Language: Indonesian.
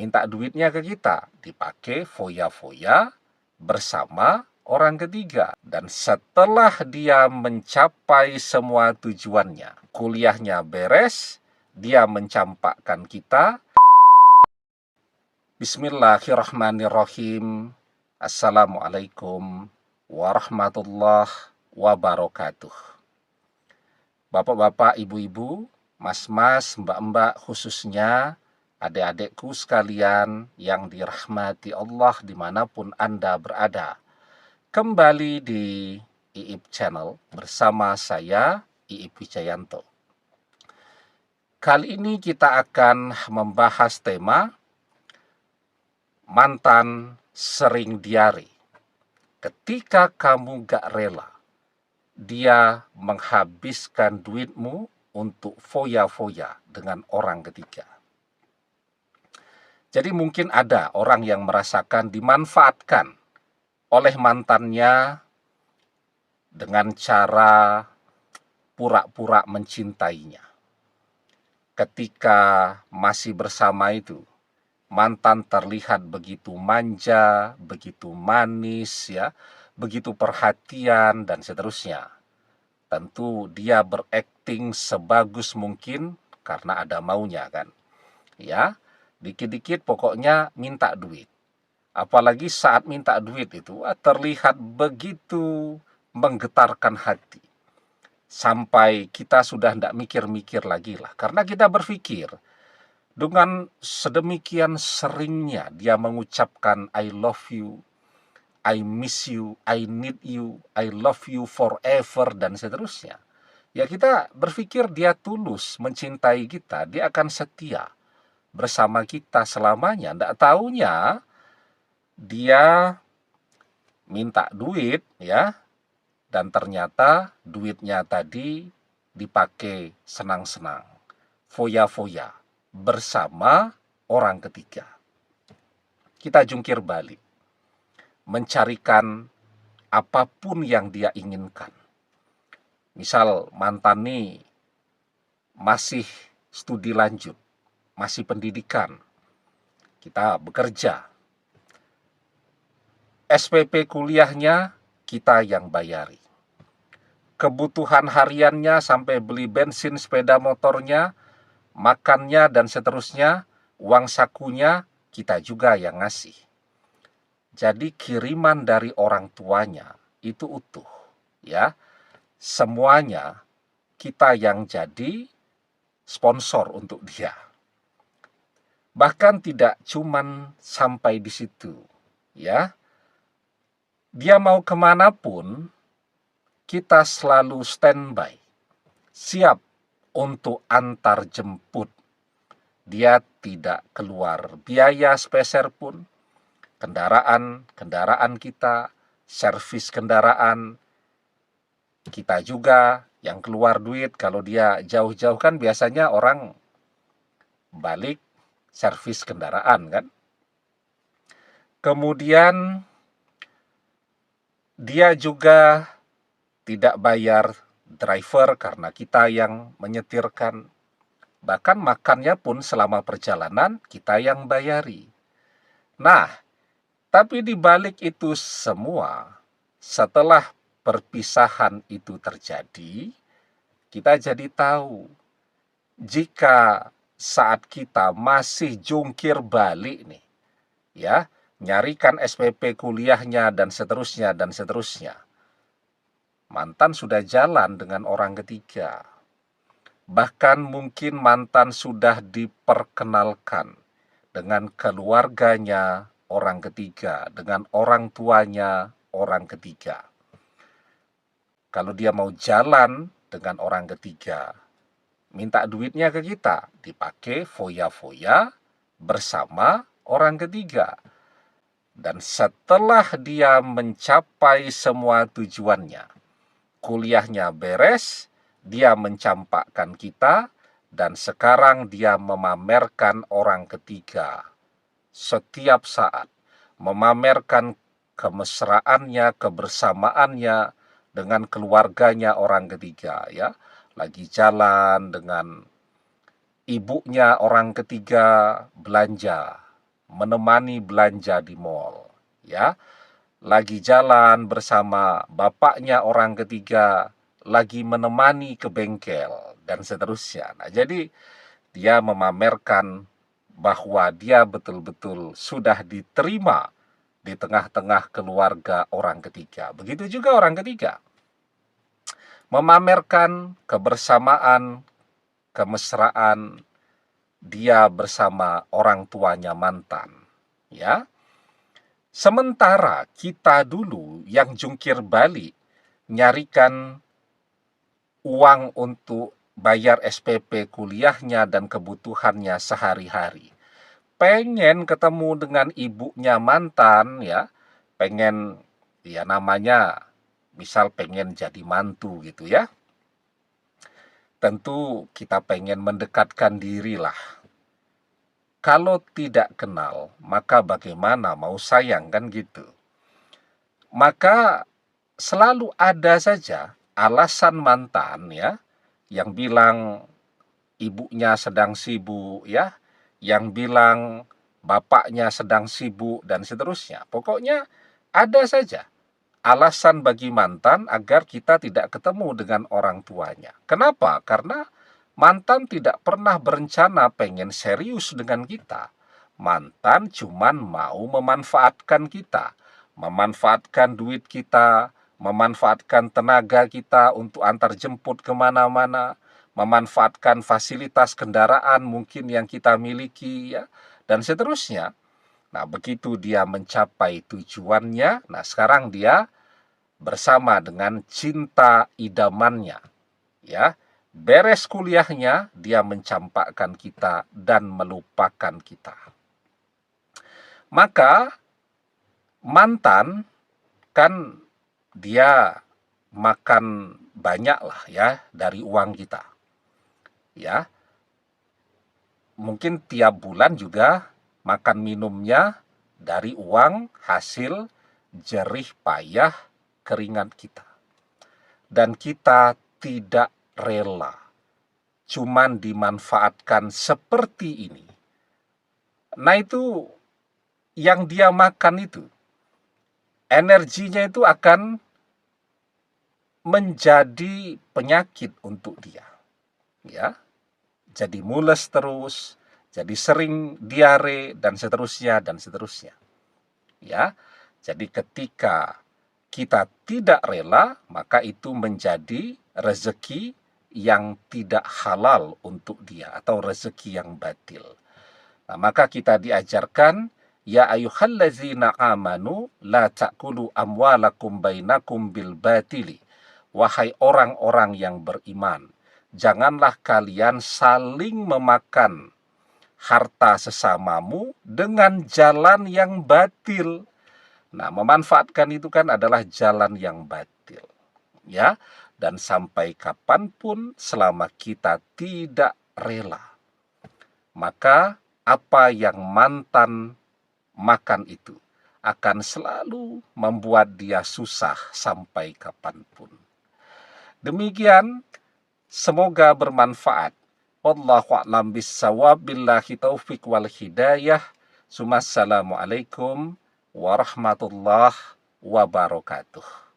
minta duitnya ke kita, dipakai foya-foya bersama orang ketiga. Dan setelah dia mencapai semua tujuannya, kuliahnya beres, dia mencampakkan kita. Bismillahirrahmanirrahim. Assalamualaikum warahmatullahi wabarakatuh. Bapak-bapak, ibu-ibu, mas-mas, mbak-mbak, khususnya adik-adikku sekalian yang dirahmati Allah dimanapun Anda berada. Kembali di IIP Channel bersama saya, IIP Wijayanto. Kali ini kita akan membahas tema mantan sering diare. Ketika kamu gak rela dia menghabiskan duitmu untuk foya-foya dengan orang ketiga. Jadi mungkin ada orang yang merasakan dimanfaatkan oleh mantannya dengan cara pura-pura mencintainya. Ketika masih bersama itu, mantan terlihat begitu manja, begitu manis, ya, begitu perhatian, dan seterusnya. Tentu dia berakting sebagus mungkin karena ada maunya kan. Ya, dikit-dikit pokoknya minta duit. Apalagi saat minta duit itu terlihat begitu menggetarkan hati. Sampai kita sudah tidak mikir-mikir lagi lah. Karena kita berpikir, dengan sedemikian seringnya dia mengucapkan I love you, I miss you, I need you, I love you forever, dan seterusnya. Ya kita berpikir dia tulus mencintai kita, dia akan setia bersama kita selamanya. Nggak taunya dia minta duit, ya, dan ternyata duitnya tadi dipakai senang-senang, foya-foya bersama orang ketiga. Kita jungkir balik, mencarikan apapun yang dia inginkan. Misal mantan nih masih studi lanjut, masih pendidikan, kita bekerja, SPP kuliahnya kita yang bayari, kebutuhan hariannya sampai beli bensin sepeda motornya, makannya dan seterusnya, uang sakunya kita juga yang ngasih. Jadi kiriman dari orang tuanya itu utuh, ya. Semuanya kita yang jadi sponsor untuk dia. Bahkan tidak cuman sampai di situ, ya. Dia mau kemanapun, kita selalu standby, siap untuk antar jemput. Dia tidak keluar biaya sepeser pun. Kendaraan kita, servis kendaraan, kita juga yang keluar duit. Kalau dia jauh-jauh kan biasanya orang balik servis kendaraan kan. Kemudian dia juga tidak bayar driver karena kita yang menyetirkan. Bahkan makannya pun selama perjalanan kita yang bayari. Nah, tapi di balik itu semua, setelah perpisahan itu terjadi, kita jadi tahu, jika saat kita masih jungkir balik nih, ya, nyarikan SPP kuliahnya dan seterusnya, mantan sudah jalan dengan orang ketiga. Bahkan mungkin mantan sudah diperkenalkan dengan keluarganya orang ketiga, dengan orang tuanya orang ketiga. Kalau dia mau jalan dengan orang ketiga, minta duitnya ke kita, dipakai foya-foya bersama orang ketiga. Dan setelah dia mencapai semua tujuannya, kuliahnya beres, dia mencampakkan kita, dan sekarang dia memamerkan orang ketiga. Setiap saat memamerkan kemesraannya, kebersamaannya dengan keluarganya orang ketiga, ya. Lagi jalan dengan ibunya orang ketiga belanja, menemani belanja di mall, ya. Lagi jalan bersama bapaknya orang ketiga, lagi menemani ke bengkel, dan seterusnya. Nah, jadi dia memamerkan bahwa dia betul-betul sudah diterima di tengah-tengah keluarga orang ketiga. Begitu juga orang ketiga. Memamerkan kebersamaan, kemesraan dia bersama orang tuanya mantan, ya. Sementara kita dulu yang jungkir balik nyarikan uang untuk bayar SPP kuliahnya dan kebutuhannya sehari-hari. Pengen ketemu dengan ibunya mantan, ya, pengen, ya namanya misal pengen jadi mantu gitu ya. Tentu kita pengen mendekatkan diri lah. Kalau tidak kenal, maka bagaimana mau sayang, kan gitu. Maka selalu ada saja alasan mantan, ya, yang bilang ibunya sedang sibuk, ya, yang bilang bapaknya sedang sibuk, dan seterusnya. Pokoknya ada saja alasan bagi mantan agar kita tidak ketemu dengan orang tuanya. Kenapa? Karena mantan tidak pernah berencana pengen serius dengan kita. Mantan cuman mau memanfaatkan kita, memanfaatkan duit kita, memanfaatkan tenaga kita untuk antar jemput kemana-mana, memanfaatkan fasilitas kendaraan mungkin yang kita miliki, ya, dan seterusnya. Nah, begitu dia mencapai tujuannya, nah sekarang dia bersama dengan cinta idamannya, ya. Beres kuliahnya, dia mencampakkan kita dan melupakan kita. Maka mantan kan dia makan banyak lah, ya, dari uang kita, ya. Mungkin tiap bulan juga makan minumnya dari uang hasil jerih payah keringat kita. Dan kita tidak rela cuman dimanfaatkan seperti ini. Nah, itu yang dia makan itu, energinya itu akan menjadi penyakit untuk dia, ya. Jadi mules terus, jadi sering diare, dan seterusnya, dan seterusnya, ya. Jadi ketika kita tidak rela, maka itu menjadi rezeki yang tidak halal untuk dia, atau rezeki yang batil. Nah, maka kita diajarkan, ya ayyuhallazina amanu la ta'kulu amwalakum bainakum bil batili. Wahai orang-orang yang beriman, janganlah kalian saling memakan harta sesamamu dengan jalan yang batil. Nah, memanfaatkan itu kan adalah jalan yang batil, ya. Dan sampai kapanpun selama kita tidak rela, maka apa yang mantan makan itu akan selalu membuat dia susah sampai kapanpun. Demikian, semoga bermanfaat. Wallahu a'lam bissawab, billahi taufik wal hidayah. Assalamualaikum warahmatullahi wabarakatuh.